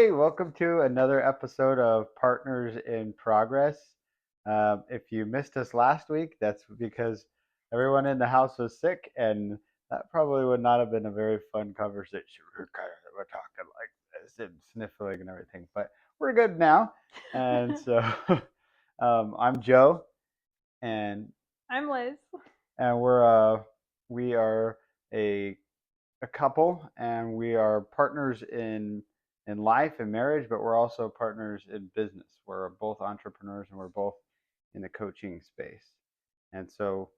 Hey, welcome to another episode of Partners in Progress. If you missed us last week, that's because everyone in the house was sick, and that probably would not have been a very fun conversation. We're talking like this and sniffling and everything, but we're good now. And so I'm Joe, and I'm Liz. we are a a couple, and we are partners in life and marriage, but we're also partners in business. We're both entrepreneurs, and we're both in the coaching space. And so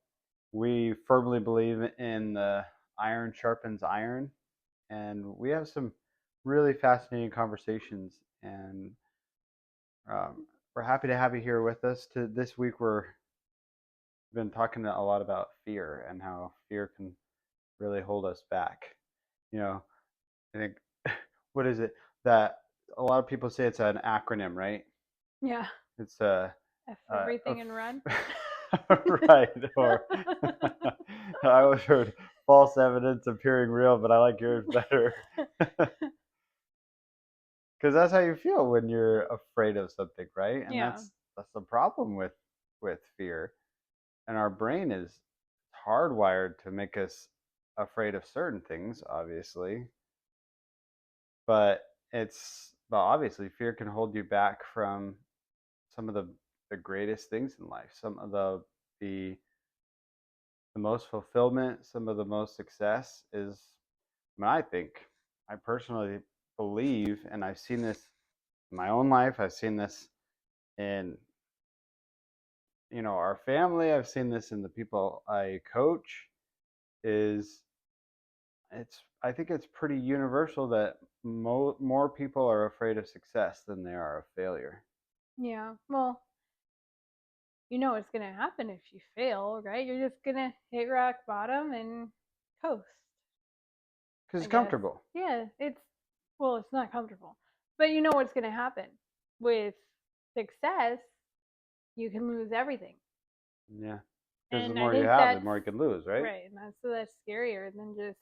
we firmly believe in the iron sharpens iron, and we have some really fascinating conversations. And we're happy to have you here with us. To this week, we're been talking a lot about fear and how fear can really hold us back. You know, I think what is it that a lot of people say it's an acronym, right? Yeah. It's F a everything and run. right, or I always heard false evidence appearing real, but I like yours better because that's how you feel when you're afraid of something, right? And Yeah. that's the problem with fear, and our brain is hardwired to make us afraid of certain things, obviously, but obviously fear can hold you back from some of the greatest things in life, some of the the most fulfillment, some of the most success is. I mean, I personally believe, and I've seen this in my own life. I've seen this in our family. I've seen this in the people I coach. Is I think it's pretty universal that more people are afraid of success than they are of failure. Yeah. Well, you know what's going to happen if you fail, right? You're just going to hit rock bottom and coast, Because I it's guess. comfortable. Yeah. Well, it's not comfortable. But you know what's going to happen with success, you can lose everything. Yeah. Because the And I more you think have, the that's more you can lose, right? right. And that's scarier than just,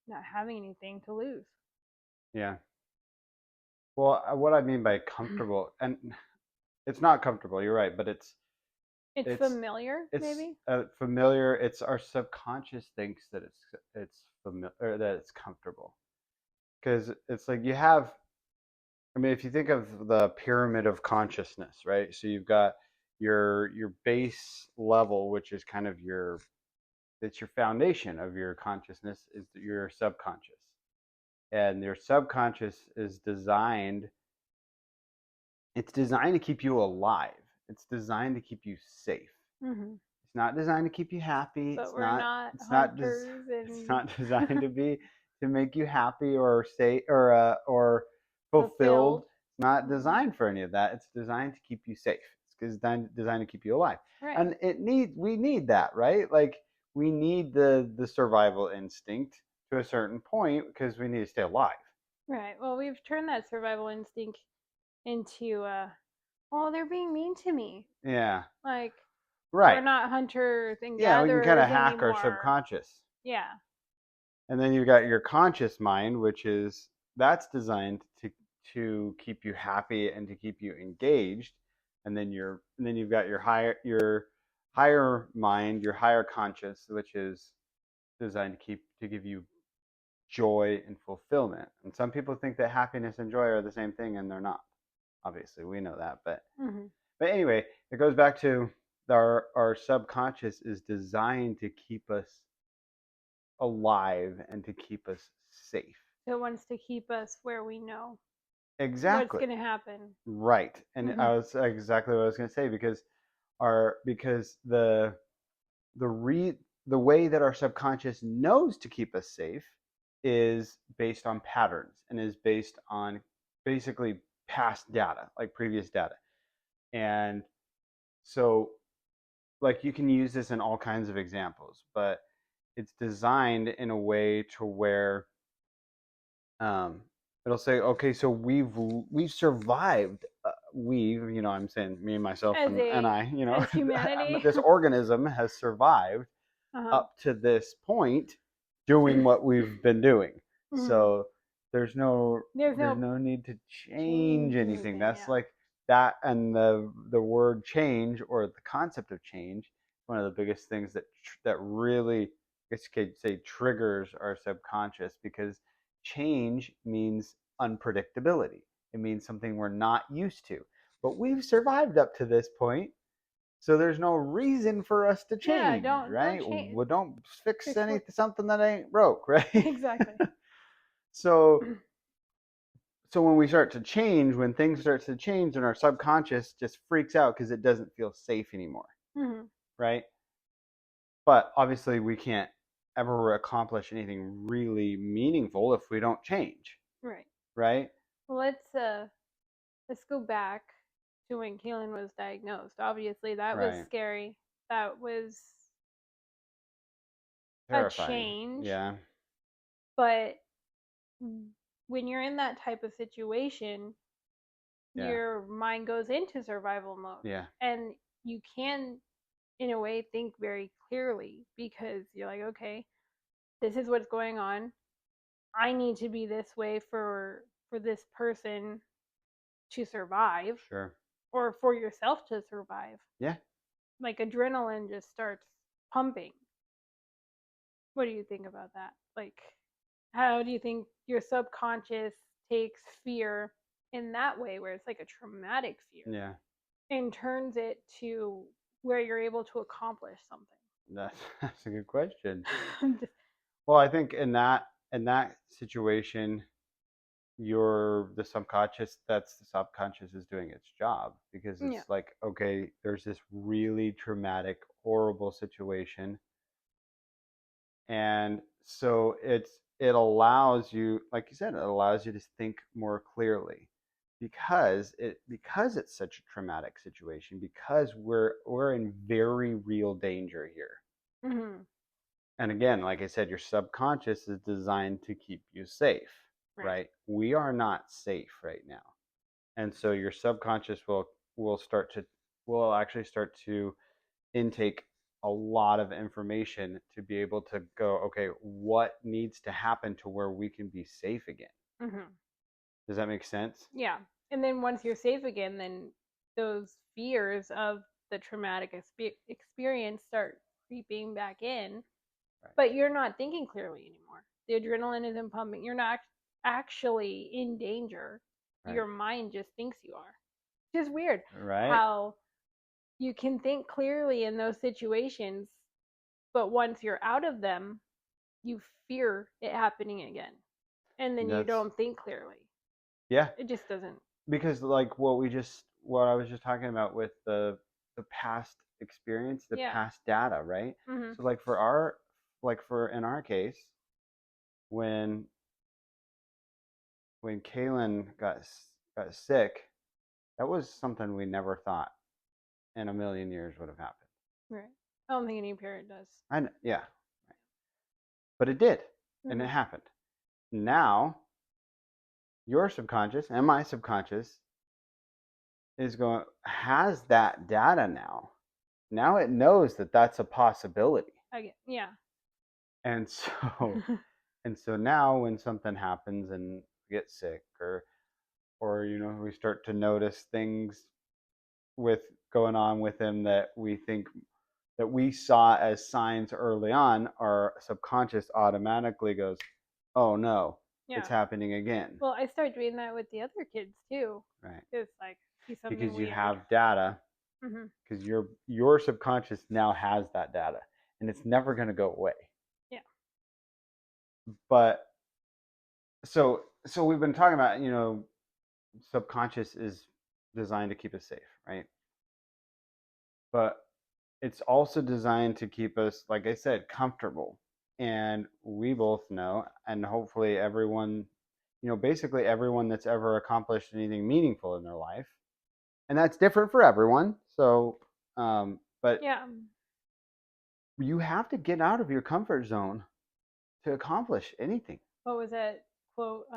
not having anything to lose. Yeah. Well, what I mean by comfortable, and it's not comfortable. You're right, but It's it's familiar, it's maybe. familiar. It's our subconscious thinks that it's familiar, or that it's comfortable, because it's like you have. I mean, if you think of the pyramid of consciousness, right? So you've got your base level, which is kind of your foundation of your consciousness, is your subconscious, and your subconscious is designed it's designed to keep you alive. It's designed to keep you safe. Hmm. It's not designed to keep you happy. But we're not It's not hunters it's and not designed to make you happy or say or fulfilled. fulfilled. It's not Mm. designed for any of that. It's designed to keep you safe. It's designed to keep you alive. Right. And we need that, right? Like we need the survival instinct to a certain point because we need to stay alive. Right. Well, we've turned that survival instinct into oh, they're being mean to me. Yeah. Like we're Right. not hunters and Yeah, we can kind of gatherers hack our anymore. subconscious. Yeah. And then you've got your conscious mind, which is that's designed to keep you happy and to keep you engaged. And then you've got your higher mind, your higher conscious, which is designed to give you joy and fulfillment. And some people think that happiness and joy are the same thing, and they're not. Obviously, we know that, Hmm. but anyway, it goes back to our subconscious is designed to keep us alive and to keep us safe. So it wants to keep us where we know what's Exactly. going to happen. Right. And Hmm. I was exactly what I was going to say because the re the way that our subconscious knows to keep us safe is based on patterns and is based on basically past data, like previous data. And so like you can use this in all kinds of examples, but it's designed in a way to where um, it'll say, okay, so we've survived. I'm saying me and myself As and a I, as humanity. this organism has survived Uh-huh. up to this point doing what we've been doing. Hmm. So there's no There's there's no no need to change change anything. anything. That's Yeah. like that, and the word change or the concept of change, one of the biggest things that really, I guess you could say, triggers our subconscious, because change means unpredictability. It means something we're not used to. But we've survived up to this point, so there's no reason for us to Yeah. change, Don't right? change. Well, don't fix Fix what something that ain't broke, right? exactly. so so when we start to change, when things start to change, then our subconscious just freaks out because it doesn't feel safe anymore, Hmm. right? But obviously we can't ever accomplish anything really meaningful if we don't change, Right. right? Well, let's go back to when Kaylin was diagnosed. Obviously, that was Right. scary. That was a Terrifying. change. Yeah. But when you're in that type of situation, Yeah. your mind goes into survival mode. Yeah. And you can, in a way, think very clearly because you're like, okay, this is what's going on. I need to be this way for this person to survive Sure. or for yourself to survive. Yeah. Like adrenaline just starts pumping. What do you think about that? Like, how do you think your subconscious takes fear in that way, where it's like a traumatic fear, Yeah. and turns it to where you're able to accomplish something? That's a good question. Just, Well, I think in that situation, the subconscious, that's the subconscious is doing its job, because yeah. it's like, okay, there's this really traumatic, horrible situation, and so it allows you, like you said, it allows you to think more clearly, because it's such a traumatic situation, because we're in very real danger here. Hmm. And again, like I said, your subconscious is designed to keep you safe, Right. right? We are not safe right now. And so your subconscious will start to will actually start to intake a lot of information to be able to go, okay, what needs to happen to where we can be safe again? Hmm. Does that make sense? Yeah. And then once you're safe again, then those fears of the traumatic experience start creeping back in, Right. but you're not thinking clearly anymore. The adrenaline isn't pumping. You're not actually in danger. Right. Your mind just thinks you are. It's just weird Right. how you can think clearly in those situations, but once you're out of them, you fear it happening again. And then you That's don't think clearly. yeah, It just doesn't. because like what I was just talking about with the past experience, the Yeah. past data, right? Hmm. So for in our case, when Kaylin got sick, that was something we never thought in a million years would have happened. Right. I don't think any parent does. Yeah, but it did, and it Hmm. happened. Now your subconscious and my subconscious has that data now. Now it knows that that's a possibility, I get, yeah. and so and so now when something happens and we get sick, or we start to notice things with going on with him that we think that we saw as signs early on, our subconscious automatically goes, "Oh no, it's Yeah. happening again." Well, I start doing that with the other kids too. Right? It's like see something Because you weird. have data, Hmm. because your subconscious now has that data, and it's never going to go away. Yeah. But so we've been talking about, subconscious is designed to keep us safe, right? But it's also designed to keep us, like I said, comfortable. And we both know, and hopefully everyone, basically everyone that's ever accomplished anything meaningful in their life, and that's different for everyone. So, but Yeah. you have to get out of your comfort zone to accomplish anything. What was that quote?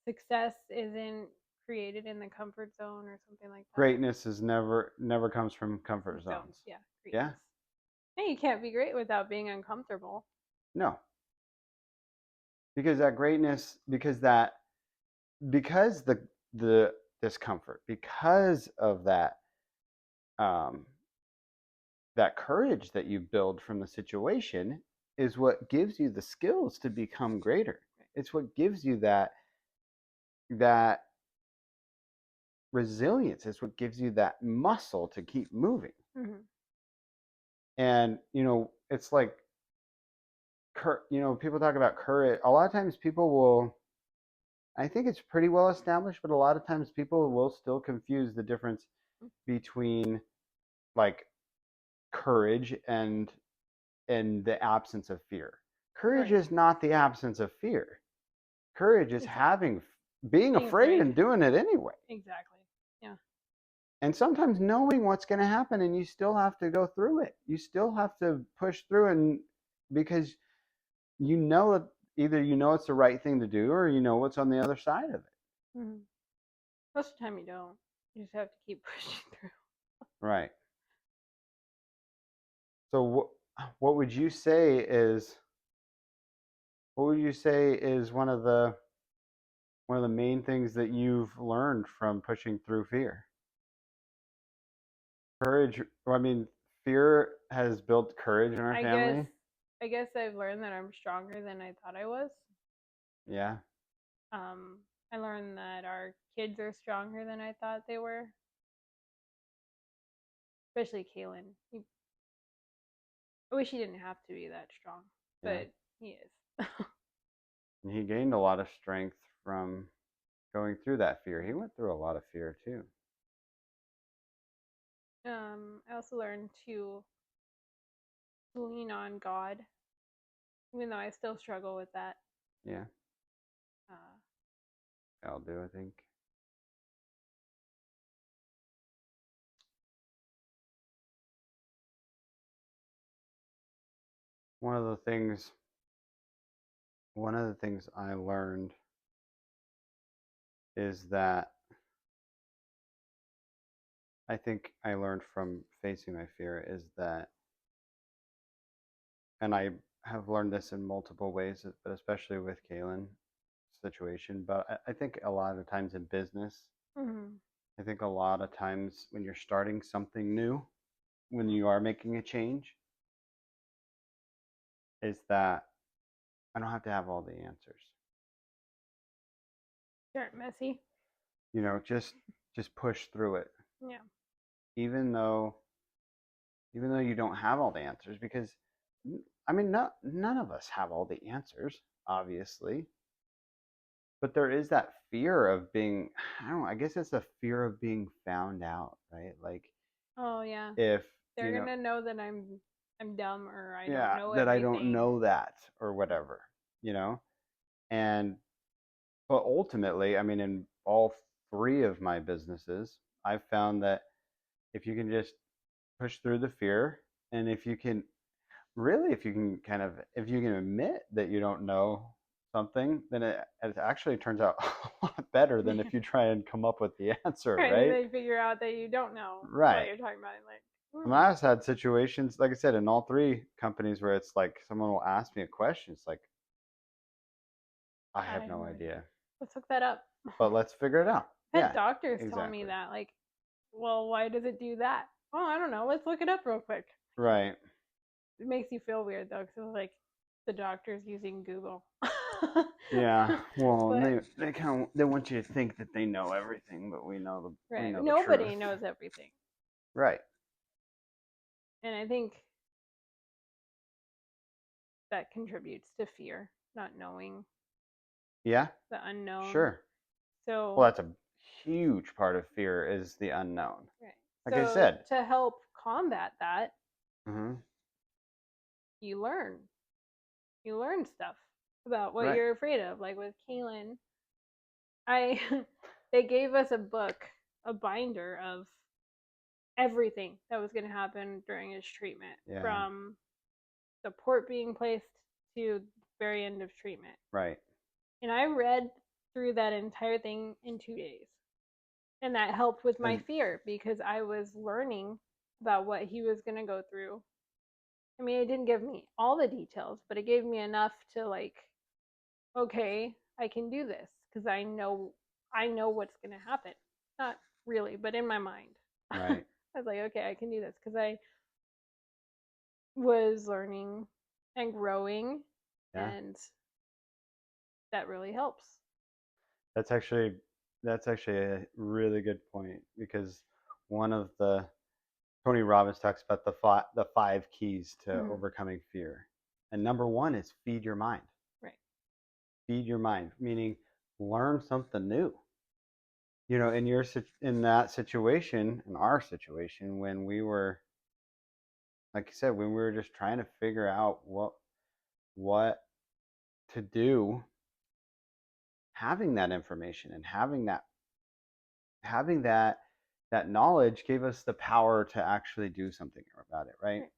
Success isn't created in the comfort zone or something like that. Greatness is never comes from comfort Zones. zones. Yeah. Yeah? Greatness. Hey, you can't be great without being uncomfortable. No. because that greatness, because the discomfort, because of um, that courage that you build from the situation is what gives you the skills to become greater. It's what gives you that resilience. It's what gives you that muscle to keep moving. Mm-hmm. And it's like, people talk about courage. A lot of times people will, I think it's pretty well established, but a lot of times people will still confuse the difference between like courage and the absence of fear. Courage Right. is not the absence of fear. Courage is Exactly. being Being afraid afraid. and doing it anyway. Exactly. Yeah. And sometimes knowing what's going to happen, and you still have to go through it. You still have to push through, and because you know that either it's the right thing to do, or you know what's on the other side of it. Mm-hmm. Most of the time you don't. You just have to keep pushing through. Right. So what would you say is one of the main things that you've learned from pushing through fear? Courage. Well, I mean, fear has built courage in our I guess family. I guess I've learned that I'm stronger than I thought I was. Yeah. I learned that our kids are stronger than I thought they were, especially Kalen. I wish he didn't have to be that strong, Yeah. but he is. And he gained a lot of strength from going through that fear. He went through a lot of fear too. I also learned to lean on God, even though I still struggle with that. Yeah. Uh, I'll do, I think. One of the things one of the things I learned is that I think I learned from facing my fear is that, and I have learned this in multiple ways, but especially with Kaylin's situation. But I think a lot of times in business, mm-hmm. I think a lot of times when you're starting something new, when you are making a change, is that I don't have to have all the answers. Start messy. Just push through it, Yeah. even though you don't have all the answers, because I mean, none of us have all the answers, obviously, but there is that fear of being, I don't know, I guess it's a fear of being found out, right? Like, Oh yeah. if They're gonna know that I'm dumb or I don't yeah, know that I don't everything. know that or whatever, you know and but ultimately, I mean, in all three of my businesses, I've found that if you can just push through the fear, and if you can if you can admit that you don't know something, then it actually turns out a lot better than if you try and come up with the answer, Right, and right? then you figure out that you don't know what Right. you're talking about. Like, I mean, I've had situations, like I said, in all three companies where it's like someone will ask me a question. It's like, I I have have no no idea. idea, Let's look that up. but let's figure it out. I've had Yeah, doctors tell me exactly. that, like, well, why does it do that? Oh, I don't know. Let's look it up real quick. Right. It makes you feel weird though, because it's like the doctor's using Google. Yeah. Well, But they want you to think that they know everything, but we right, know the truth. nobody knows everything, Right. and I think that contributes to fear, not knowing Yeah. the unknown. Sure. Well, So, that's a huge part of fear is the unknown. right. Like I So said. to help combat that, Hmm. you learn. You learn stuff about what Right. you're afraid of. Like with Kaylin, I they gave us a book, a binder of everything that was going to happen during his treatment, Yeah. from the port being placed to the very end of treatment. Right. And I read through that entire thing in 2 days. And that helped with my And fear because I was learning about what he was going to go through. I mean, it didn't give me all the details, but it gave me enough to like okay, I can do this because I know what's going to happen. Not really, but in my mind. I Right. was like, okay, I can do this because I was learning and growing, Yeah. and that really helps. That's actually that's actually a really good point because one of the Tony Robbins talks about the five keys to Hmm. overcoming fear. And number one is feed your mind. Right. Feed your mind, meaning learn something new. You know, in that situation, in our situation, when we were, like you said, when we were just trying to figure out what to do, having that information and having that knowledge gave us the power to actually do something about it, right? Right.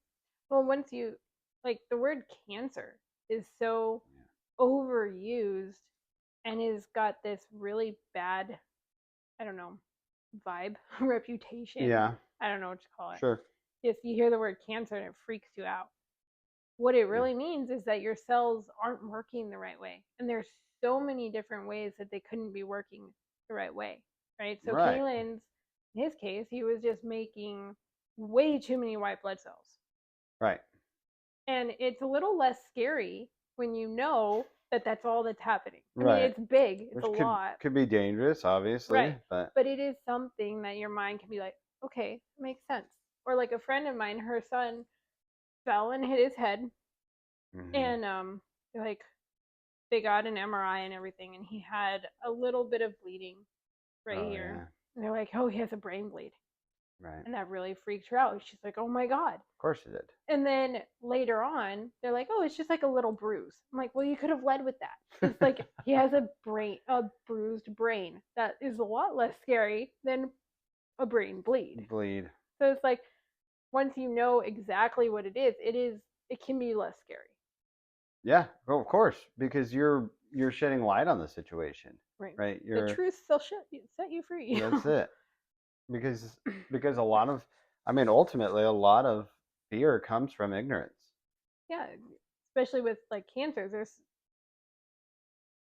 Well, once you like the word cancer is so Yeah. overused and has got this really bad, I don't know, vibe, reputation. Yeah, I don't know what to call it. sure. If you hear the word cancer and it freaks you out. What it Yeah. really means is that your cells aren't working the right way. And there's so many different ways that they couldn't be working the right way. Right. So Right. Kalen's, in his case, he was just making way too many white blood cells. Right. And it's a little less scary when you know that that's all that's happening. I mean, Right. it's big, it's a Which could lot, could be dangerous, obviously, right? but But it is something that your mind can be like, okay, it makes sense. Or like a friend of mine, her son fell and hit his head, hmm. and like they got an MRI and everything, and he had a little bit of bleeding right Oh here. yeah. And they're like, oh, he has a brain bleed, Right. and that really freaked her out. She's like, oh my god. Of course it did. And then later on, they're like, "Oh, it's just like a little bruise." I'm like, "Well, you could have led with that. It's like he has a bruised brain. That is a lot less scary than a brain bleed." Bleed. So it's like once you know exactly what it can be less scary. Yeah, well, of course, because you're shedding light on the situation, Right. right? The You're truth will set you free. That's it. Because a lot of, I mean, ultimately, a lot of fear comes from ignorance. Yeah, especially with like cancers.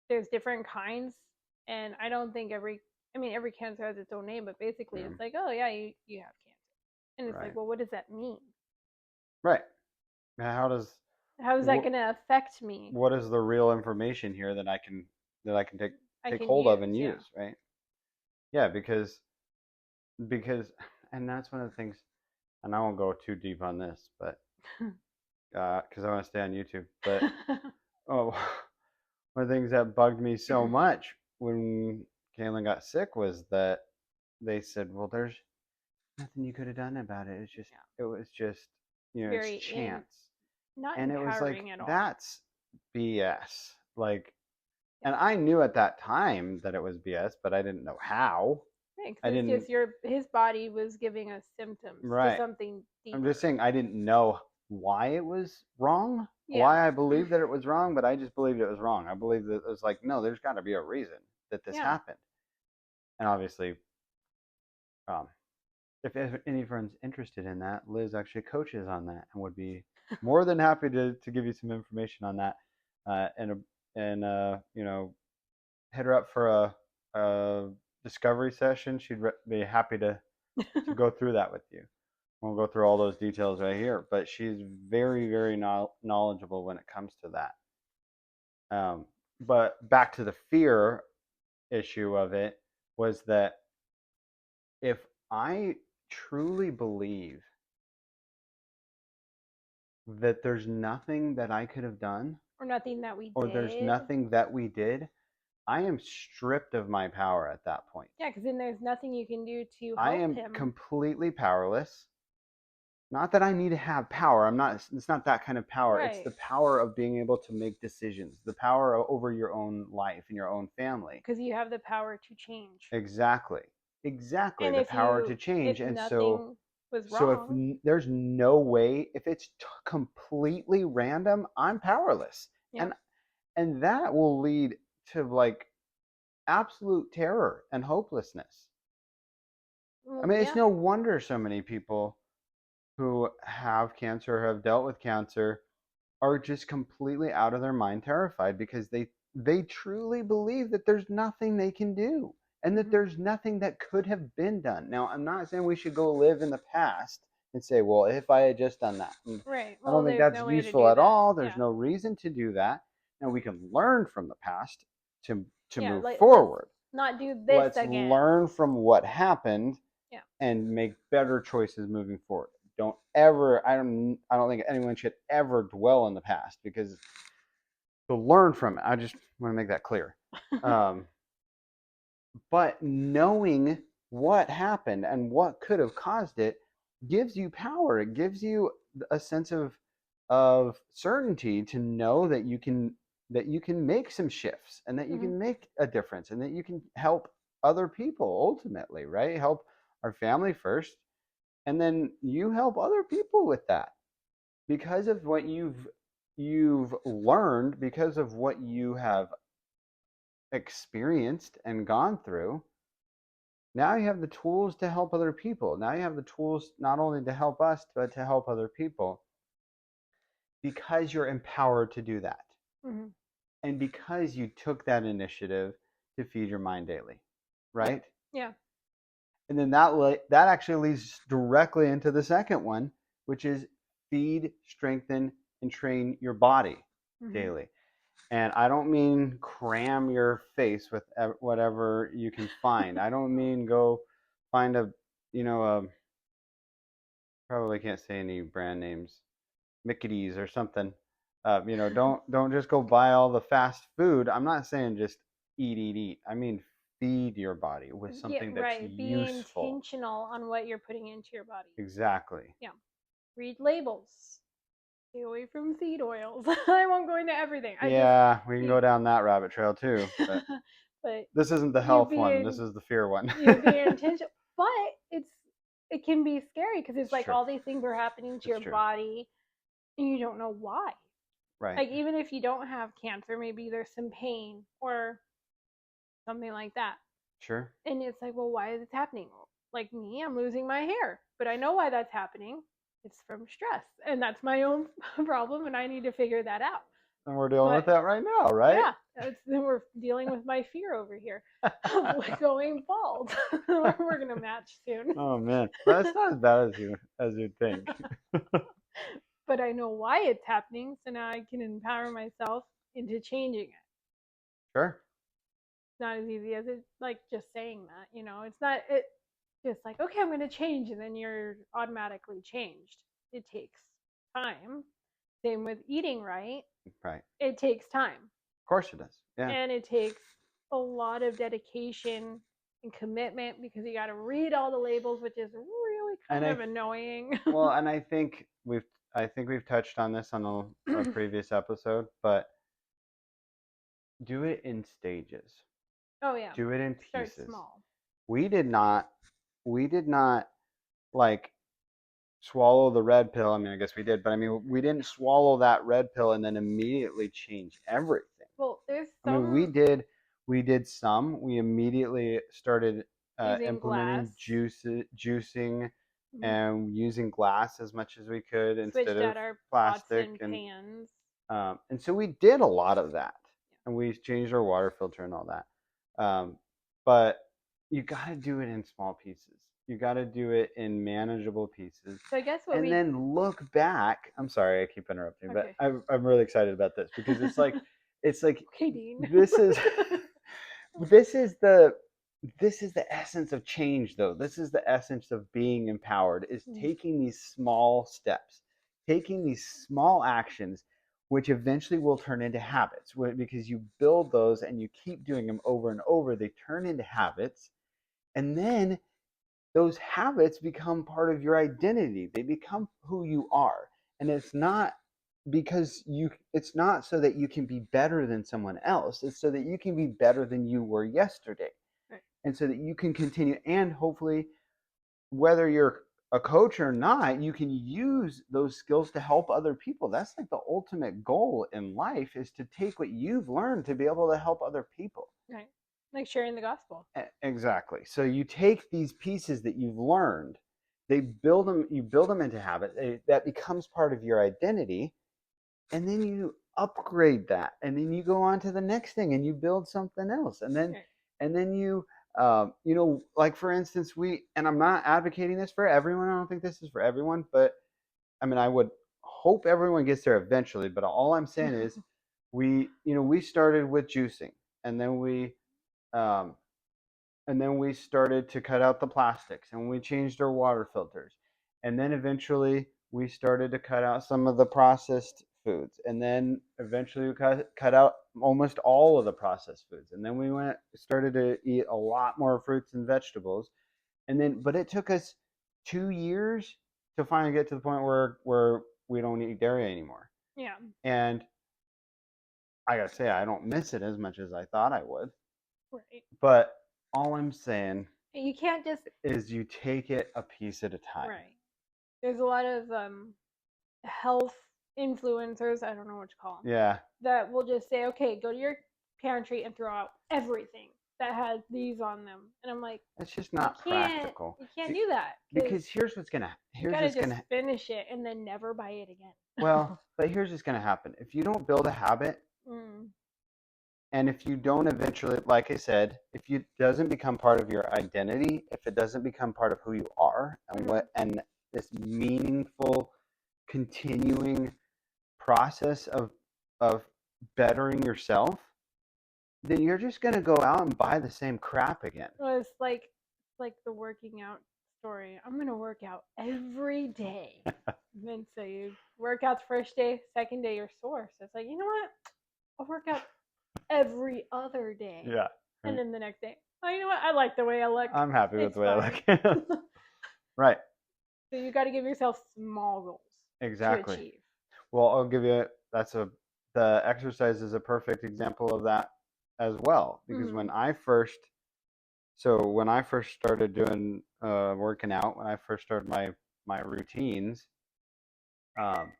There's different kinds, and I don't think every cancer has its own name, but basically Yeah. it's like, oh yeah, you have cancer. And it's like, Right. well, what does that mean? Right. Now, How is that what going to affect me? what is the real information here that I can I take can hold of use, and yeah. use, right? Yeah, because and that's one of the things, and I won't go too deep on this, but because I want to stay on YouTube. But oh, one of the things that bugged me so much when Kaylin got sick was that they said, "Well, there's nothing you could have done about it. Yeah. It was just, it's Very chance." not And it was like, empowering at all. that's BS. Like, Yeah. and I knew at that time that it was BS, but I didn't know how. Right, because I it's didn't, just his body was giving us symptoms to right. something I'm just deeper. saying I didn't know why it was wrong, Yeah. why I believed that it was wrong, but I just believed it was wrong. I believed that it was like, no, there's got to be a reason that this Yeah. happened. And obviously, um, if any friends interested in that, Liz actually coaches on that and would be more than happy to give you some information on that. And hit her up for a discovery session. She'd be happy to go through that with you. We'll go through all those details right here, but she's very, very knowledgeable when it comes to that. But back to the fear issue of it was that if I truly believe that there's nothing that I could have done Or nothing that we or there's did. nothing that we did, I am stripped of my power at that point. Yeah, because then there's nothing you can do to I help am him. completely powerless. Not that I need to have power. It's not that kind of power. It's Right. the power of being able to make decisions, the power over your own life and your own family. Because you have the power to change. Exactly. Exactly. And The power to if change. And nothing was so if wrong, there's no way, if it's completely random, I'm powerless. yeah. And that will lead to like absolute terror and hopelessness. I mean, it's Yeah. no wonder so many people who have cancer or have dealt with cancer are just completely out of their mind terrified because they truly believe that there's nothing they can do and that Mhm. there's nothing that could have been done. Now, I'm not saying we should go live in the past and say, well, if I had just done that. Right. I Well, don't think there's that's no way to useful do at that. all. There's Yeah. no reason to do that. Now, we can learn from the past to Yeah. move Like, let's forward. not do this Let's again. learn from what happened Yeah. and make better choices moving forward. Don't ever, I don't think anyone should ever dwell in the past, because to learn from it, I just want to make that clear. Um, but knowing what happened and what could have caused it gives you power. It gives you a sense of certainty to know that you can make some shifts and that you Mhm. can make a difference and that you can help other people ultimately, right? Help our family first, and then you help other people with that because of what you've learned, because of what you have experienced and gone through. Now you have the tools to help other people. Now you have the tools not only to help us, but to help other people, because you're empowered to do that. Mhm. And because you took that initiative to feed your mind daily, right? Yeah. And then that actually leads directly into the second one, which is feed, strengthen, and train your body Mhm. daily. And I don't mean cram your face with whatever you can find. I don't mean go find a probably can't say any brand names, Mickey's or something. Don't just go buy all the fast food. I'm not saying just eat. I mean, feed your body with Yeah. something that's Right. Be useful. intentional on what you're putting into your body. Exactly. Yeah. Read labels. Stay away from seed oils. I won't go into everything. I just Yeah, we can you, go down that rabbit trail too, but but this isn't the you health one. being This is the fear one. you being intentional. But it can be scary because it's It's like true. all these things are happening to It's your true. body and you don't know why. Right. Like even if you don't have cancer, maybe there's some pain or something like that. Sure. And it's like, well, why is this happening? Like me, I'm losing my hair, but I know why that's happening. It's from stress, and that's my own problem, and I need to figure that out. And we're dealing with But that right now, right? yeah, then we're dealing with my fear over here of going bald. We're gonna match soon. Oh man, well, that's not as bad as you'd think. But I know why it's happening, so now I can empower myself into changing it. Sure. It's not as easy as it like just saying that, It's not it just like, okay, I'm going to change, and then you're automatically changed. It takes time. Same with eating right. Right. It takes time. Of course it does. Yeah. And it takes a lot of dedication and commitment because you got to read all the labels, which is really And kind of annoying. and I think we've touched on this on a previous episode, but do it in stages. Oh, yeah. Do it in Start pieces. small. We did not we did not like swallow the red pill. I mean, I guess we did, but I mean, we didn't swallow that red pill and then immediately change everything. Well, there's I mean, we some did some. We immediately started using glass. implementing juicing Mhm. and using glass as much as we could instead Switched of out our pots plastic, and pans. and so we did a lot of that, and we changed our water filter and all that. But you got to do it in small pieces. You got to do it in manageable pieces, So I guess what and we then look back. I'm sorry, I keep interrupting, but okay. I'm really excited about this because it's like Okay, Dean. this is this is the this is the essence of change, though. This is the essence of being empowered, is taking these small steps, taking these small actions, which eventually will turn into habits, because you build those and you keep doing them over and over. They turn into habits, and then those habits become part of your identity. They become who you are. And it's not so that you can be better than someone else. It's so that you can be better than you were yesterday. Right. And so that you can continue, and hopefully, whether you're a coach or not, you can use those skills to help other people. That's like the ultimate goal in life, is to take what you've learned to be able to help other people. Right. Like sharing the gospel. Exactly. So you take these pieces that you've learned, you build them into habit. That becomes part of your identity, and then upgrade that, and then you go on to the next thing and you build something else, Right. and then you you know, like for instance, and I'm not advocating this for everyone, I don't think this is for everyone, but I mean, I would hope everyone gets there eventually, but all I'm saying is we started with juicing, and then um, we started to cut out the plastics, and we changed our water filters, and then eventually we started to cut out some of the processed foods, and then eventually we cut out almost all of the processed foods, and then we started to eat a lot more fruits and vegetables, and then but it took us 2 years to finally get to the point where we don't eat dairy anymore. Yeah. And I gotta say, I don't miss it as much as I thought I would. Right. But all I'm saying You can't just is you take it a piece at a time. right. There's a lot of health influencers, I don't know what to call them, Yeah, that will just say, okay, go to your pantry and throw out everything that has these on them. And I'm like, it's just not practical. you can't do that Because you gotta just finish it and then never buy it again. well, but here's what's gonna happen. If you don't build a habit, Mm, and if you don't eventually, like I said, if it doesn't become part of your identity, if it doesn't become part of who you are, and mhm. this meaningful, continuing process of bettering yourself, then you're just gonna go out and buy the same crap again. Well, it's like the working out story. I'm gonna work out every day. And then so you work out the first day, second day you're sore. So it's like, you know what? I'll work out every other day. Yeah. And then the next day, oh, you know what? I like the way I look. I'm happy with It's the way I fine. look. Right. So you got to give yourself small goals to Exactly. achieve. Well, I'll give you the exercise is a perfect example of that as well. Because Hmm. when I first started doing working out, when I first started my routines, um,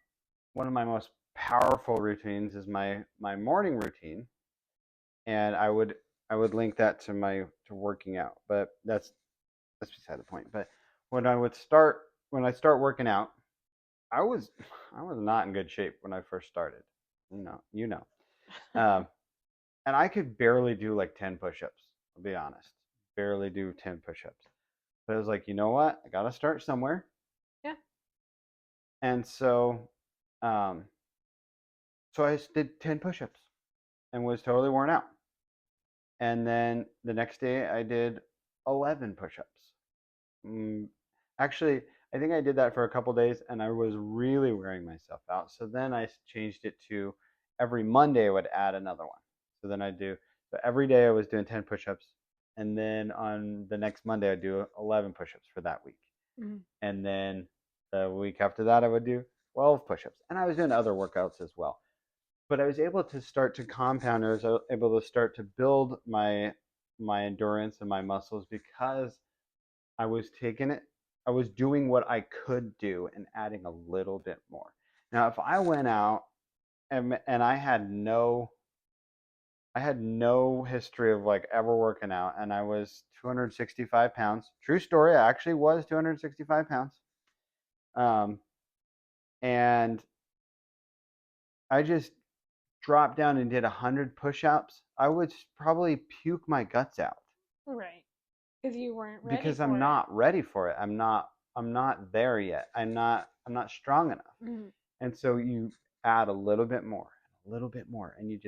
one of my most powerful routines is my morning routine, and I would link that to working out, but that's beside the point. But when I would start when I start working out, I was I was not in good shape when I first started. You know. Um, and I could barely do like 10 push-ups, I'll be honest. Barely do 10 push-ups. But I was like, you know what? I gotta start somewhere. Yeah. And um, so I did 10 push-ups and was totally worn out. And then the next day I did 11 push-ups. Mm, Actually, I think I did that for a couple days and I was really wearing myself out. So then I changed it to every Monday I would add another one. So then so every day I was doing 10 push-ups, and then on the next Monday I'd do 11 push-ups for that week. Hmm. And then the week after that I would do 12 push-ups. And I was doing other workouts as well. But I was able to start to compound. I was able to start to build my endurance and my muscles because I was taking it, I was doing what I could do and adding a little bit more. Now, if I went out and I had no history of like ever working out, and I was 265 pounds. True story, I actually was 265 pounds. Um, and I just dropped down and did 100 push-ups. I would probably puke my guts out Right. Because you weren't ready because I'm for it. not ready for it. I'm not there yet. I'm not strong enough. Hmm. And so you add a little bit more, and we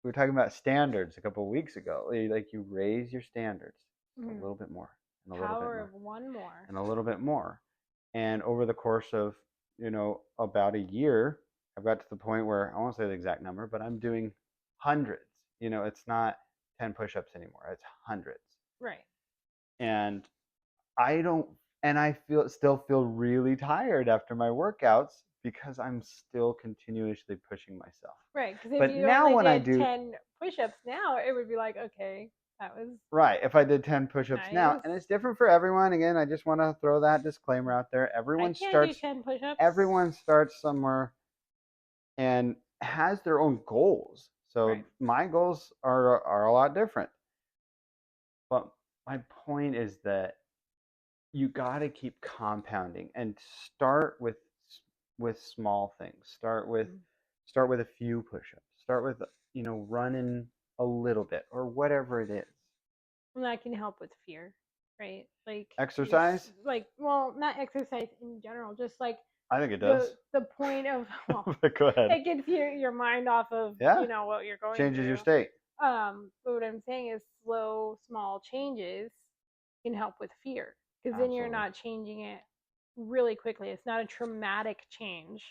were talking about standards a couple of weeks ago. Like you raise your standards a Hmm. little bit more, and a little bit Power more, of one more. and a little bit more. And over the course of, about a year, I've got to the point where I won't say the exact number, but I'm doing hundreds. It's not 10 push-ups anymore. It's hundreds. Right. And I don't and I still feel really tired after my workouts because I'm still continuously pushing myself. Right. Because if But you now only when I did do 10 push ups now, it would be like, okay, that was right, if I did 10 push-ups now, nice. and it's different for everyone. Again, I just want to throw that disclaimer out there. I can't do 10 push ups. Everyone starts somewhere and has their own goals. So Right. my goals are a lot different. But my point is that you got to keep compounding and start with small things. Start with Mhm. Start with a few push-ups. Start with, running a little bit or whatever it is. And that can help with fear, right? Like Exercise? like, well, not exercise in general, just like I think it the does. the point of, well, But go ahead. it gets your mind off of, Yeah, what you're going changes your through. state. But what I'm saying is slow, small changes can help with fear, because then you're Absolutely. not changing it really quickly. It's not a traumatic change.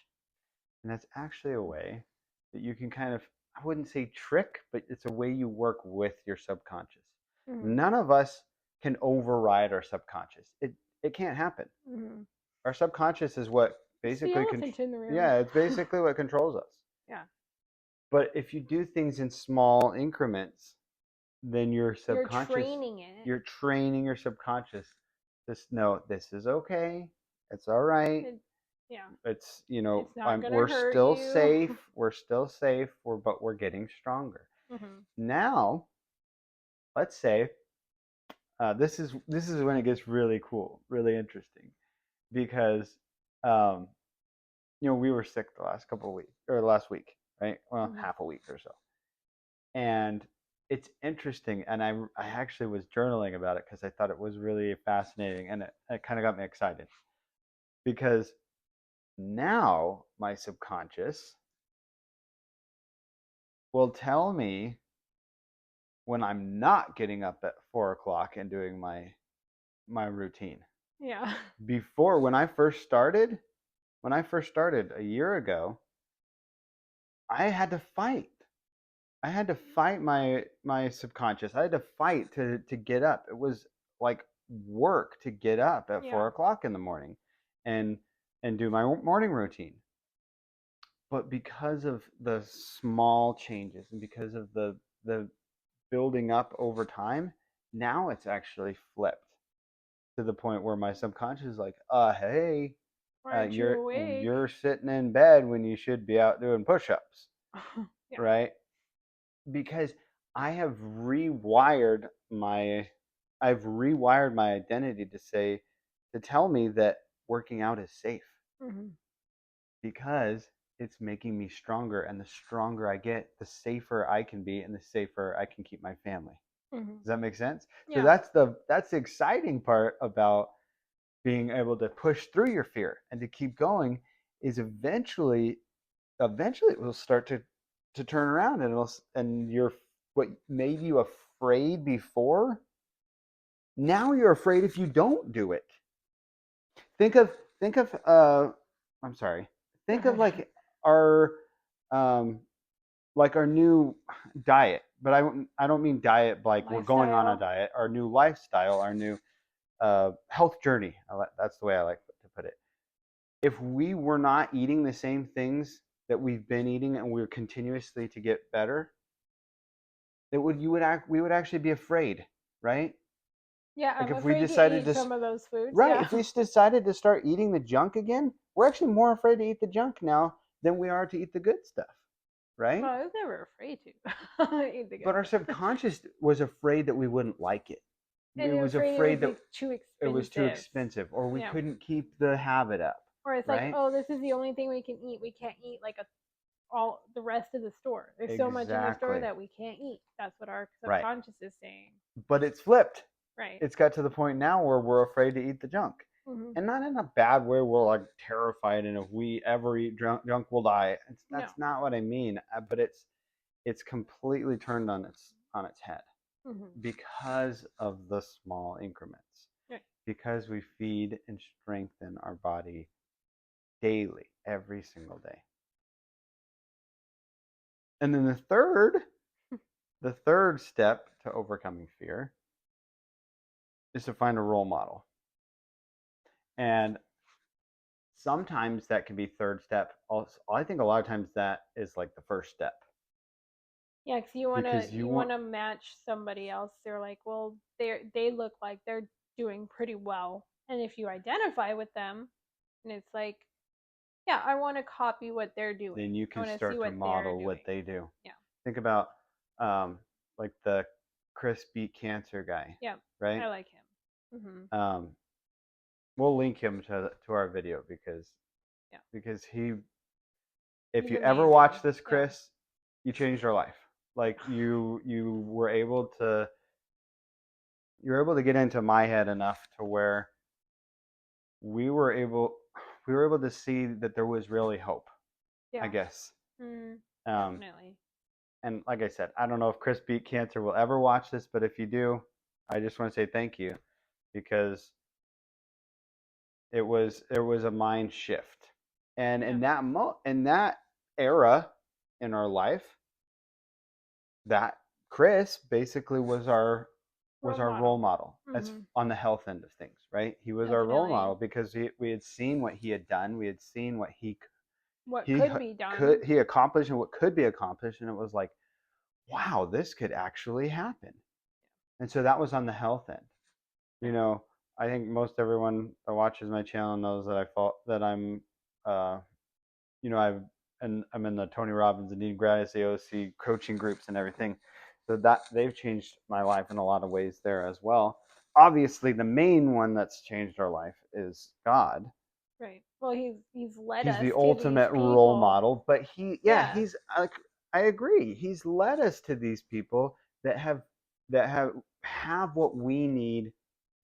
And that's actually a way that you can kind of, I wouldn't say trick, but it's a way you work with your subconscious. Mm-hmm. None of us can override our subconscious. It can't happen. Mm-hmm. Our subconscious is what It's the basically elephant in the room. yeah, it's basically what controls us. Yeah. But if you do things in small increments, then your You're subconscious, training it. you're training your subconscious to know this is okay. It's all right. Yeah. It's, It's not gonna we're hurt still you. safe. We're still safe. But we're getting stronger. Mm-hmm. Now, let's say this is when it gets really cool, really interesting, because um, we were sick the last couple of weeks or last week, right? Well, Mm-hmm. half a week or so, and it's interesting. And I actually was journaling about it because I thought it was really fascinating, and it kind of got me excited because now my subconscious will tell me when I'm not getting up at 4 o'clock and doing my routine. Yeah. Before, when I first started a year ago, I had to fight. I had to fight my subconscious. I had to fight to get up. It was like work to get up at four Yeah. o'clock in the morning, and and do my morning routine. But because of the small changes and because of the building up over time, now it's actually flipped to the point where my subconscious is like, hey, Why aren't you you're awake? you're sitting in bed when you should be out doing push-ups, Yeah. right? Because I have rewired my I've rewired my identity to tell me that working out is safe Mm-hmm. because it's making me stronger, and the stronger I get, the safer I can be and the safer I can keep my family. Mm-hmm. Does that make sense? So Yeah. that's the exciting part about being able to push through your fear and to keep going is eventually it will start to turn around, and you're what made you afraid before, now you're afraid if you don't do it. Think of I'm sorry. Go Think of ahead. our um like our new diet, but I don't mean diet like we're going on a Lifestyle. diet. Our new lifestyle, our new health journey. That's the way I like to put it. If we were not eating the same things that we've been eating and we were continuously to get better, we would actually be afraid, right? Yeah, Like I'm if we afraid to decided eat to some of those foods. right, Yeah. if we decided to start eating the junk again, we're actually more afraid to eat the junk now than we are to eat the good stuff, right? Well, I was never afraid to eat the good But our stuff. subconscious was afraid that we wouldn't like it. And It I'm was afraid it afraid would that be too it was too expensive. expensive or we Yeah. couldn't keep the habit up, Or it's like, right? oh, this is the only thing we can eat. We can't eat like all the rest of the store. There's so much in the store Exactly. that we can't eat. That's what our Right. subconscious is saying. But it's flipped. Right. It's got to the point now where we're afraid to eat the junk. Mm-hmm. And not in a bad way. We're like terrified, and if we ever eat junk, we'll die. No. That's not what I mean. But it's completely turned on its head Mm-hmm. because of the small increments. Right. Because we feed and strengthen our body daily, every single day. And then the third step to overcoming fear is to find a role model. And sometimes that can be third step. Also, I think a lot of times that is like the first step. Yeah, because you wanna Because you you want wanna match somebody else. They're like, well, they look like they're doing pretty well, and if you identify with them, and it's like, yeah, I want to copy what they're doing. then you I can want to see start to what they're model what doing. they do. Yeah. Think about like the Chris Beat Cancer guy, Yeah. right? I like him. Mm-hmm. We'll link him to our video Yeah. because he if He's you ever watch amazing. this, Yeah. Chris, you changed our life. Like you were able to get into my head enough to where we were able to see that there was really hope, I Yeah. guess. Um, Definitely. and like I said, I don't know if Chris Beat Cancer will ever watch this, but if you do, I just want to say thank you, because it was a mind shift. And Yeah. in that era in our life, that Chris basically was our Role role model. model as Hmm. on the health end of things, right? He was our role Definitely. model because we had seen what he had done, we had seen what What he could be done. he accomplished and what could be accomplished, and it was like, wow, this could actually happen. And so that was on the health end. Yeah. You know, I think most everyone that watches my channel knows that I'm uh, I'm in the Tony Robbins and Dean Gradis AOC coaching groups and everything. So that they've changed my life in a lot of ways there as well. Obviously, the main one that's changed our life is God. Right. Well, he's led He's us the to these ultimate role people. model, but Yeah. he's I agree. He's led us to these people that have what we need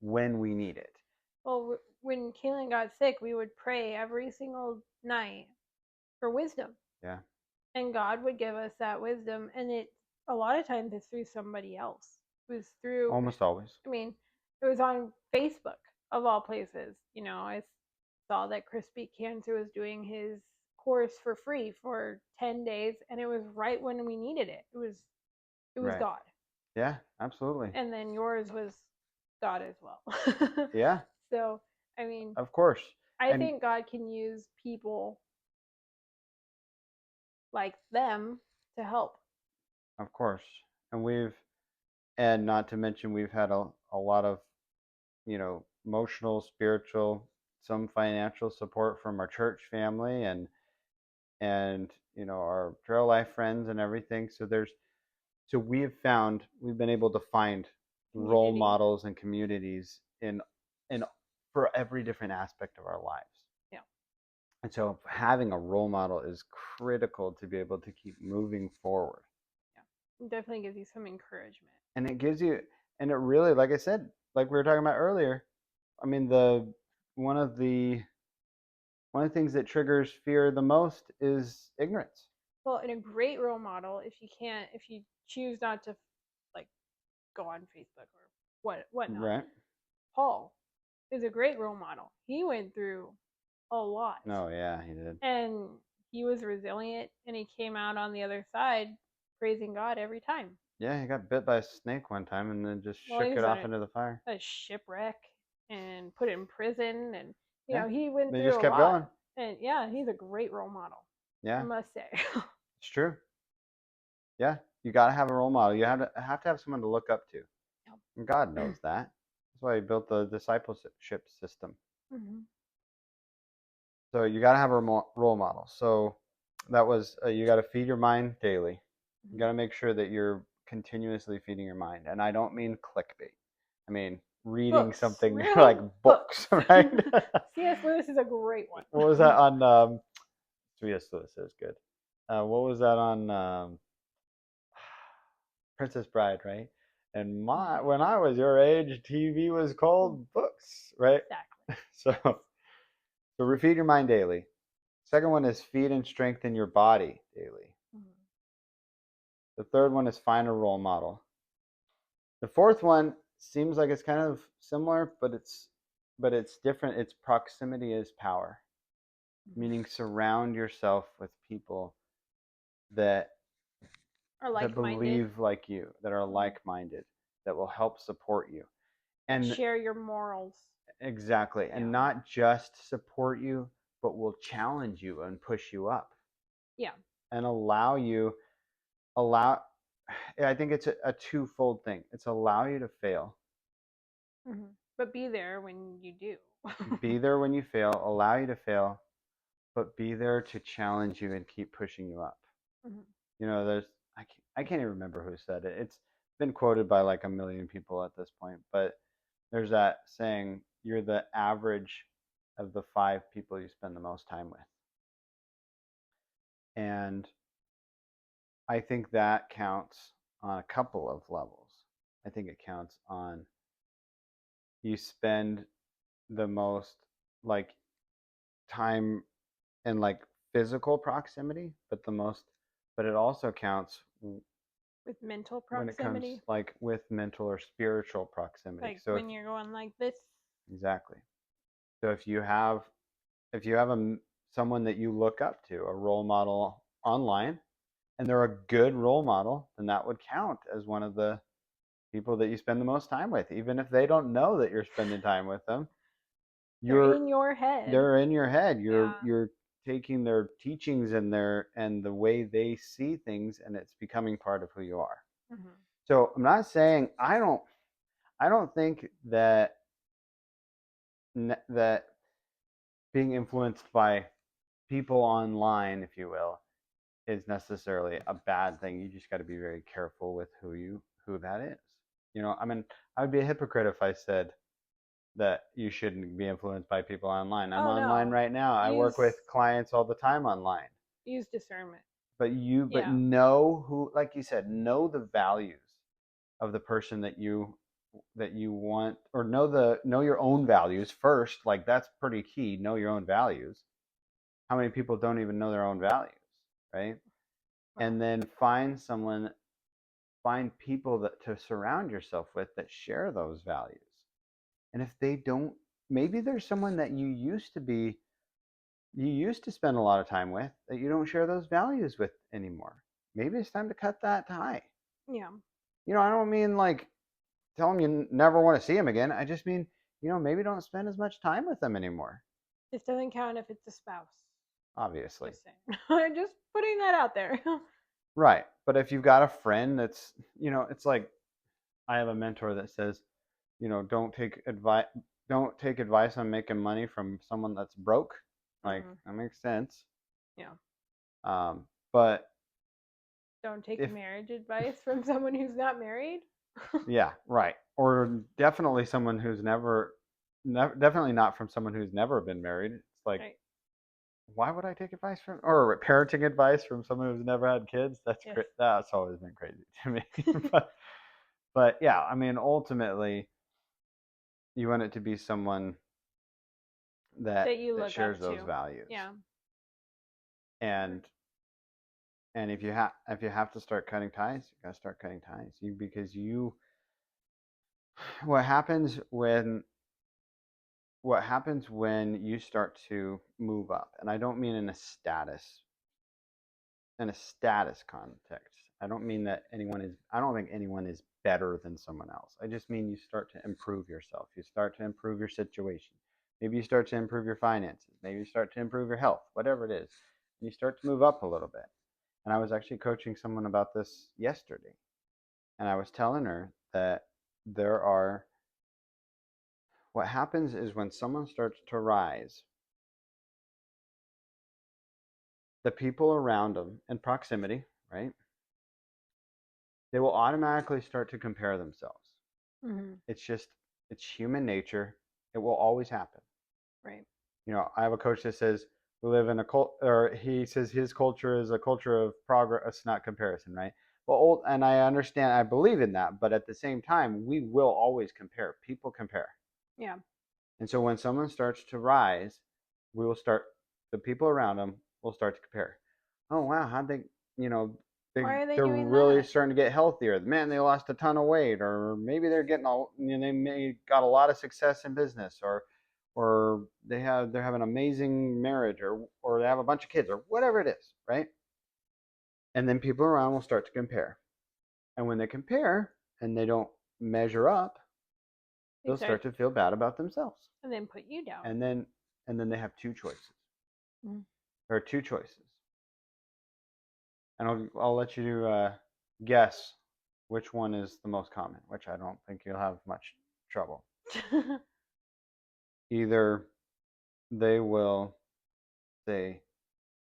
when we need it. Well, when Kaylin got sick, we would pray every single night for wisdom, Yeah, and God would give us that wisdom. And it a lot of times it's through somebody else. It was through. almost always. I mean, it was on Facebook of all places. I saw that Chris Beat Cancer was doing his course for free for 10 days, and it was right when we needed it. It was Right. God. Yeah, absolutely. And then yours was God as well. Yeah, So, I mean, of course. I And think God can use people like them to help. of course. And and not to mention, we've had a lot of, emotional, spiritual, some financial support from our church family and our trail life friends and everything. So we've been able to find role Community. models and communities in for every different aspect of our lives. Yeah. And so having a role model is critical to be able to keep moving forward. Yeah. It definitely gives you some encouragement. And it gives you, and it really, like I said, like we were talking about earlier, I mean, one of the one of the things that triggers fear the most is ignorance. Well, and a great role model, if you choose not to like go on Facebook or whatnot, Right. Paul is a great role model. He went through a lot, Oh yeah, he did. and he was resilient, and he came out on the other side praising God every time. Yeah, he got bit by a snake one time and then just Well, he shook was it on off into the fire. a shipwreck and put in prison, and Yeah, he went they through just a kept lot. going. And yeah, he's a great role model, I Yeah, must say. it's true. Yeah, you got to have a role model. You have to have someone to look up to. And God knows that. That's why He built the discipleship system. Hmm. So you got to have a role model. So that was you got to feed your mind daily. You got to make sure that you're continuously feeding your mind. And I don't mean clickbait. I mean reading Books, something like real books, books. right? C.S. Lewis is a great What was that one. on? C.S. Lewis is good. What was that on? Princess Bride, right? And when I was your age, TV was called books, right? Exactly. So feed your mind daily. Second one is feed and strengthen your body daily. Mhm. The third one is find a role model. The fourth one seems like it's kind of similar, but it's different. It's proximity is power, meaning surround yourself with people that Or like-minded. believe like you, that are like-minded, that will help support you. That And share your morals. exactly, and Yeah. not just support you, but will challenge you and push you up Yeah. and allow I think it's a twofold thing. It's allow you to fail. Hmm. But be there when you do. Be there when you fail, allow you to fail, but be there to challenge you and keep pushing you up. Hmm. There's I can't even remember who said it. It's been quoted by like a million people at this point, but there's that saying, you're the average of the 5 people you spend the most time with. And I think that counts on a couple of levels. I think it counts on you spend the most like time in like physical proximity, but the most, but it also counts With mental when it comes proximity, like with mental or spiritual proximity. like So if when you're going like this. exactly. So if you have someone that you look up to, a role model online, and they're a good role model, then that would count as one of the people that you spend the most time with, even if they don't know that you're spending time with them. They're You're in your head. they're in your head. You're Yeah. you're taking their teachings and the way they see things, and it's becoming part of who you are. Hmm. So I'm not saying I don't think that that being influenced by people online, if you will, is necessarily a bad thing. You just got to be very careful with who that is. I mean, I would be a hypocrite if I said that you shouldn't be influenced by people online. I'm Oh online no. right now. I work Use with clients all the time online. use discernment. But Yeah. know who, like you said, know the values of the person that you want, or know your own values first. Like that's pretty key. Know your own values. How many people don't even know their own values, right? Well, And then find people that to surround yourself with that share those values. And if they don't, maybe there's someone that you used to spend a lot of time with that you don't share those values with anymore. Maybe it's time to cut that tie. yeah. I don't mean like tell them you never want to see them again. I just mean, maybe don't spend as much time with them anymore. This doesn't count if it's a spouse. Obviously. Just saying. Just putting that out there. Right. But if you've got a friend that's, it's like I have a mentor that says, don't take advice on making money from someone that's broke. Like Hmm. that makes sense. Yeah. But Don't take if marriage advice from someone who's not married. yeah, right. Or definitely someone who's definitely not from someone who's never been married. It's like, Right. why would I take advice from or parenting advice from someone who's never had kids? Yes. That's always been crazy to me. but yeah, I mean, ultimately, you want it to be someone that That you that look shares up those to. values. Yeah. And if you have to start cutting ties, you got to start cutting ties. Because what happens when you start to move up, and I don't mean in a status context. I don't mean that I don't think anyone is better than someone else. I just mean you start to improve yourself. You start to improve your situation. Maybe you start to improve your finances. Maybe you start to improve your health, whatever it is. And you start to move up a little bit. And I was actually coaching someone about this yesterday. And I was telling her that there are, what happens is when someone starts to rise, the people around them in proximity, right? They will automatically start to compare themselves. Hmm. It's human nature. It will always happen. Right. I have a coach that says we live in a cult, or he says his culture is a culture of progress, not comparison, right? Well, and I understand, I believe in that, but at the same time, we will always compare. People compare. Yeah. And so when someone starts to rise, the people around them will start to compare. Oh, wow, how'd they, you know, Why are they they're doing really that? starting to get healthier. Man, they lost a ton of weight, or maybe they're getting they may got a lot of success in business, or they're having an amazing marriage, or they have a bunch of kids, or whatever it is, right? And then people around will start to compare. And when they compare and they don't measure up, They they'll start start to feel bad about themselves. and then put you down. And then they have two choices. Mm. There are two choices, and I'll let you guess which one is the most common, which I don't think you'll have much trouble. Either they will say,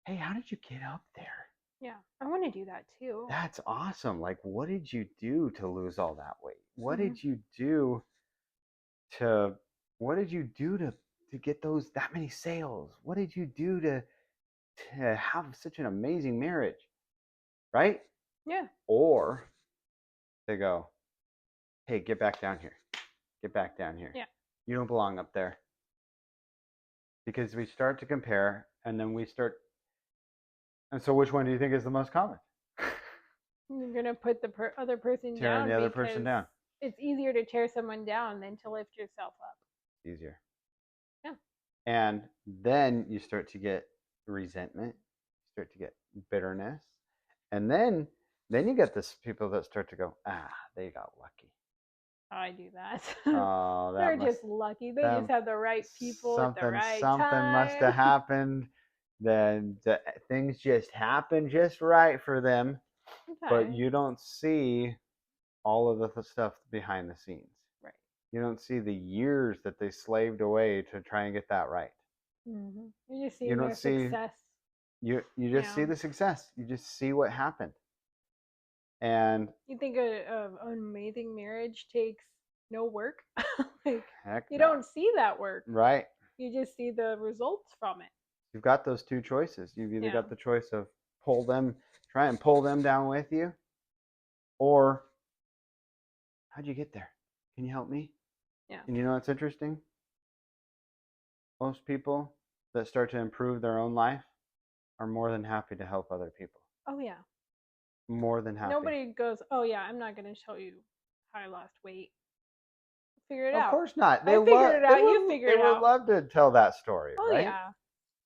"Hey, how did you get up there? Yeah. I want to do that too. That's awesome! Like, what did you do to lose all that weight? What Hmm. did you do to what did you do to get those that many sales? What did you do to have such an amazing marriage, right? Yeah. Or they go, hey, get back down here. Get back down here. Yeah. You don't belong up there. Because we start to compare and then we start. And so, which one do you think is the most common? You're gonna put the other person Tearing down the other person because down. it's easier to tear someone down than to lift yourself up. Easier. Yeah. And then you start to get resentment, you start to get bitterness, and then you get this people that start to go, they got lucky. I do that. Oh, They're that must just lucky. They just them have the right people at the right something must have time. happened. Then things just happen just right for them, but Sometimes. you don't see all of the stuff behind the scenes. Right. You don't see the years that they slaved away to try and get that right. You're just You seeing don't their see success. you You just see know, the success. You just see what happened. And you think an amazing marriage takes no work? Like, heck you no. don't see that work. Right. You just see the results from it. You've got those two choices. You've either Yeah. got the choice of try and pull them down with you, or how'd you get there? Can you help me? Yeah. And you know what's interesting? Most people that start to improve their own life are more than happy to help other people. Oh yeah. More than happy. Nobody goes, oh yeah, I'm not going to show you how I lost weight. Figure it Of out. course not. I figured it out. You figure They it would out. love to tell that story, Oh right? yeah.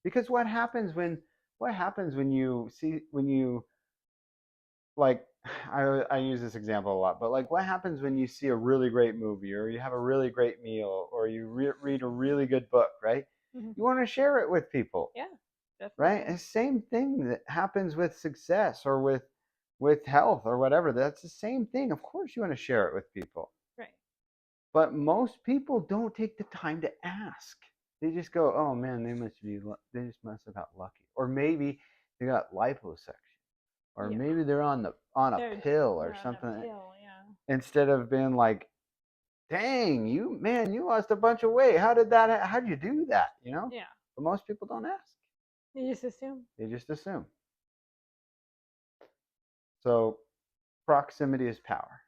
Because what happens when you like I use this example a lot, but like what happens when you see a really great movie or you have a really great meal or you read a really good book, right? You want to share it with people, Yeah, right? definitely. And same thing that happens with success or with health or whatever. That's the same thing. Of course you want to share it with people. Right. But most people don't take the time to ask. They just go, "Oh man, they just must have got lucky." Or maybe they got liposuction. Or Yeah. maybe they're on a They're pill or they're on a something, pill. Yeah. instead of being like, "Dang, you lost a bunch of weight. How did you do that?" You know? Yeah. But most people don't ask. You just assume. They just assume. So proximity is power.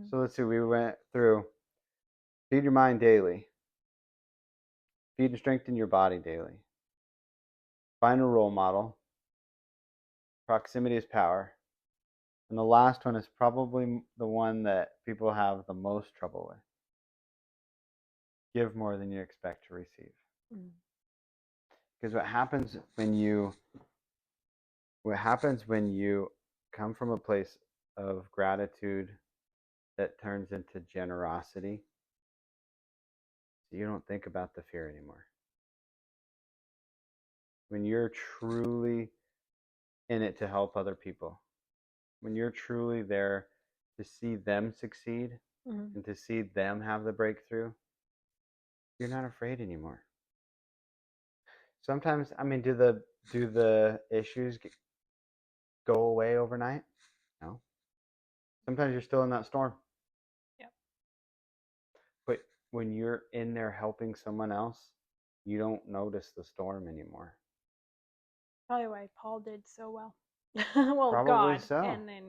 So let's see, we went through feed your mind daily, feed and strengthen your body daily, find a role model, proximity is power, and the last one is probably the one that people have the most trouble with. Give more than you expect to receive. Because what happens when you come from a place of gratitude that turns into generosity, so you don't think about the fear anymore. When you're truly in it to help other people, when you're truly there to see them succeed and to see them have the breakthrough, you're not afraid anymore. Sometimes, I mean, do the issues go away overnight? No. Sometimes you're still in that storm. Yeah. But when you're in there helping someone else, you don't notice the storm anymore. Probably why Paul did so well. Well, Probably God, so. and then.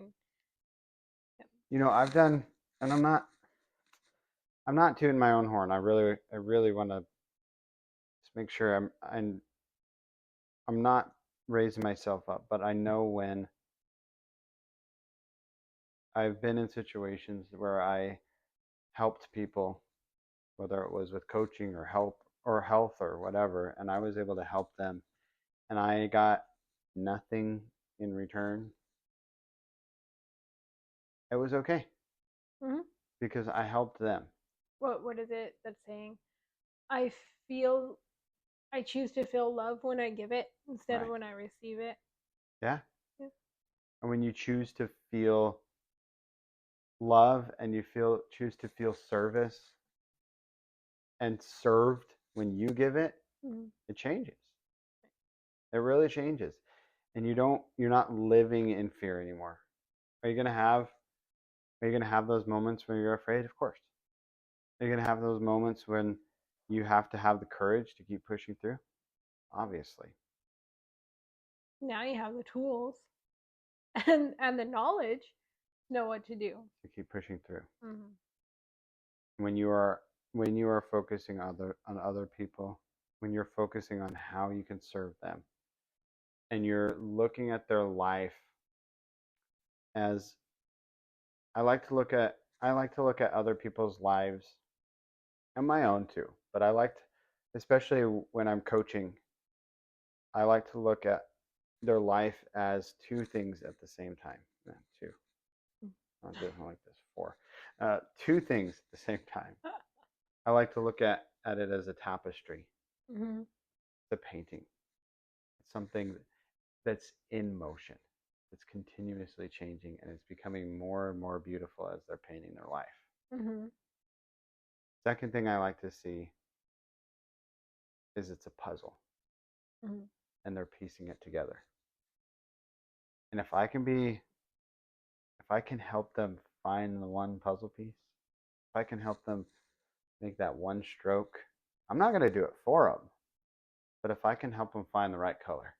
You know, I've done, and I'm not tooting my own horn. I really want to just make sure I'm not raising myself up, but I know when I've been in situations where I helped people, whether it was with coaching or help or health or whatever, and I was able to help them and I got nothing in return, it was okay because I helped them. What is it that's saying? I feel I choose to feel love when I give it instead of Right. when I receive it. Yeah. Yeah. And when you choose to feel love and choose to feel service and served when you give it, it changes. It really changes. And you're not living in fear anymore. Are you gonna have those moments when you're afraid? Of course. Are you gonna have those moments when you have to have the courage to keep pushing through? Obviously. Now you have the tools and the knowledge to know what to do. to keep pushing through. Mm-hmm. When you are focusing on other people, when you're focusing on how you can serve them, and you're looking at their life as I like to look at other people's lives and my own too. But especially when I'm coaching, I like to look at their life as two things at the same time. Two. I don't like this. Four. Two things at the same time. I like to look at it as a tapestry. Mm-hmm. The painting. It's something that's in motion. It's continuously changing and it's becoming more and more beautiful as they're painting their life. Mm-hmm. Second thing I like to see is it's a puzzle Mm-hmm. and they're piecing it together. And if I can help them find the one puzzle piece, if I can help them make that one stroke, I'm not going to do it for them, but if I can help them find the right color,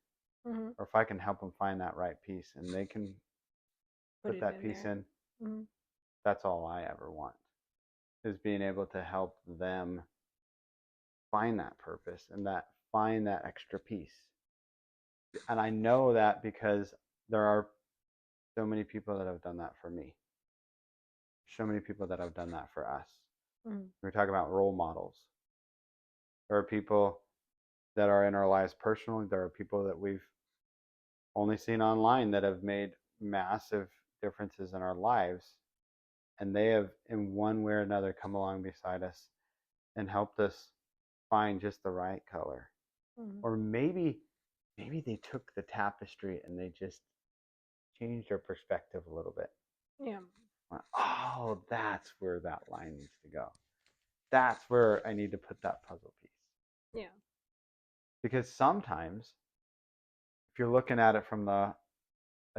Mm-hmm. or if I can help them find that right piece and they can put that piece in, Mm-hmm. that's all I ever want, is being able to help them find that purpose and find that extra piece. And I know that because there are so many people that have done that for me. So many people that have done that for us. Mm-hmm. We're talking about role models. There are people that are in our lives personally. There are people that we've only seen online that have made massive differences in our lives. And they have, in one way or another, come along beside us and helped us find just the right color. Mm-hmm. Or maybe they took the tapestry and they just changed their perspective a little bit. Yeah. Oh, that's where that line needs to go. That's where I need to put that puzzle piece. Yeah. Because sometimes, if you're looking at it from a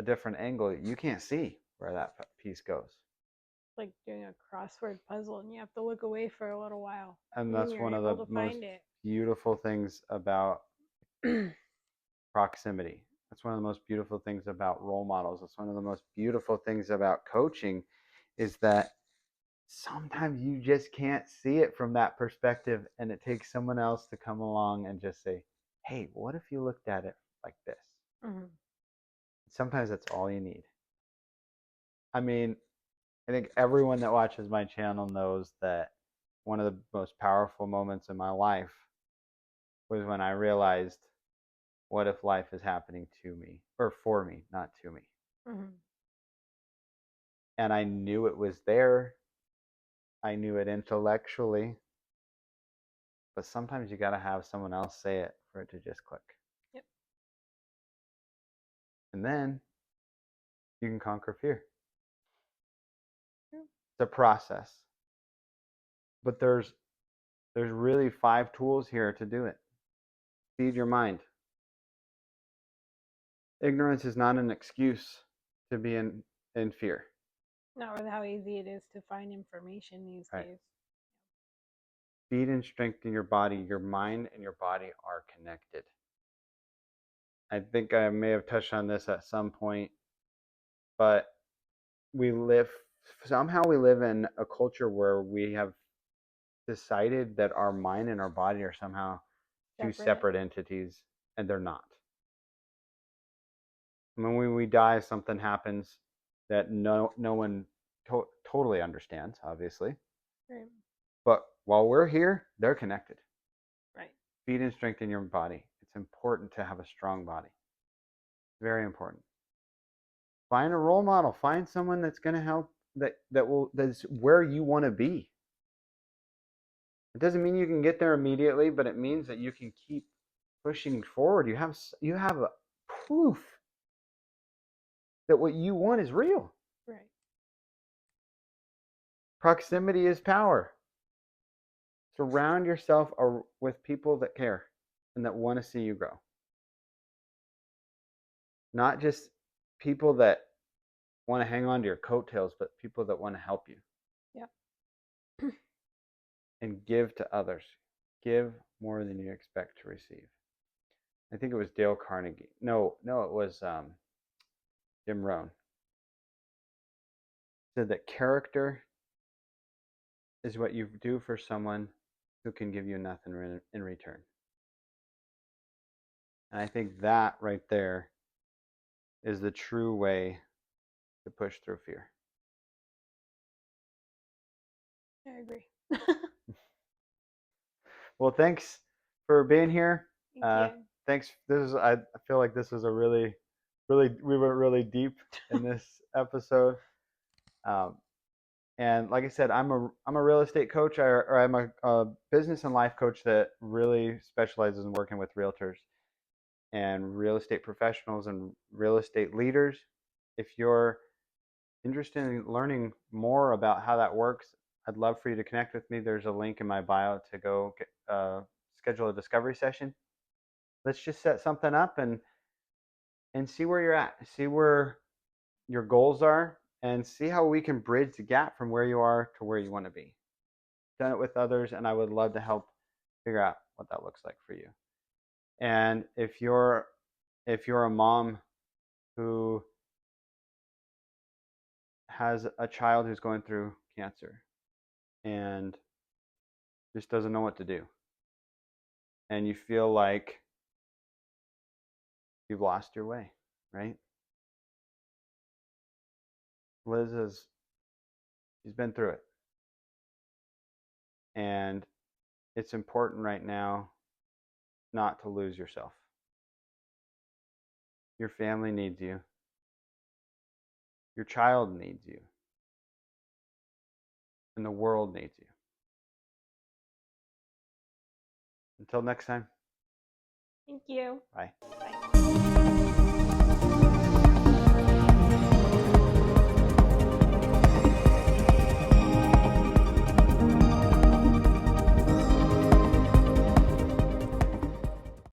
different angle, you can't see where that piece goes. Like doing a crossword puzzle and you have to look away for a little while. And then that's you're one of able the to most find it. beautiful things about proximity. That's one of the most beautiful things about role models. It's one of the most beautiful things about coaching is that sometimes you just can't see it from that perspective and it takes someone else to come along and just say, hey, what if you looked at it like this? Mm-hmm. Sometimes that's all you need. I mean, I think everyone that watches my channel knows that one of the most powerful moments in my life was when I realized, what if life is happening to me or for me, not to me? Mm-hmm. And I knew it was there. I knew it intellectually, but sometimes you got to have someone else say it for it to just click. Yep. And then you can conquer fear. Yeah. It's a process. But there's really 5 tools here to do it. Feed your mind. Ignorance is not an excuse to be in fear. Not with how easy it is to find information these Right. days. Feed and strengthen your body. Your mind and your body are connected. I think I may have touched on this at some point, but we live in a culture where we have decided that our mind and our body are somehow two separate entities, and they're not. I mean, when we die, something happens that no one totally understands, obviously. Right. But while we're here, they're connected. Right. Feed and strengthen your body. It's important to have a strong body. Very important. Find a role model. Find someone that's going to help. That's where you want to be. It doesn't mean you can get there immediately, but it means that you can keep pushing forward. You have a proof that what you want is real. Right. Proximity is power. Surround yourself with people that care and that want to see you grow. Not just people that want to hang on to your coattails, but people that want to help you. Yeah. And give to others. Give more than you expect to receive. I think it was Dale Carnegie. No, it was Jim Rohn. Said that character is what you do for someone who can give you nothing in return. And I think that right there is the true way to push through fear. I agree. Well, thanks for being here. Thank you. Thanks. I feel like this was a really we went really deep in this episode. And like I said, I'm a real estate coach, or I'm a business and life coach that really specializes in working with realtors and real estate professionals and real estate leaders. If you're interested in learning more about how that works, I'd love for you to connect with me. There's a link in my bio to go schedule a discovery session. Let's just set something up and see where you're at, see where your goals are, and see how we can bridge the gap from where you are to where you want to be. Done it with others, and I would love to help figure out what that looks like for you. And if you're a mom who has a child who's going through cancer and just doesn't know what to do, and you feel like you've lost your way, right? She's been through it. And it's important right now not to lose yourself. Your family needs you. Your child needs you. And the world needs you. Until next time. Thank you. Bye. Bye.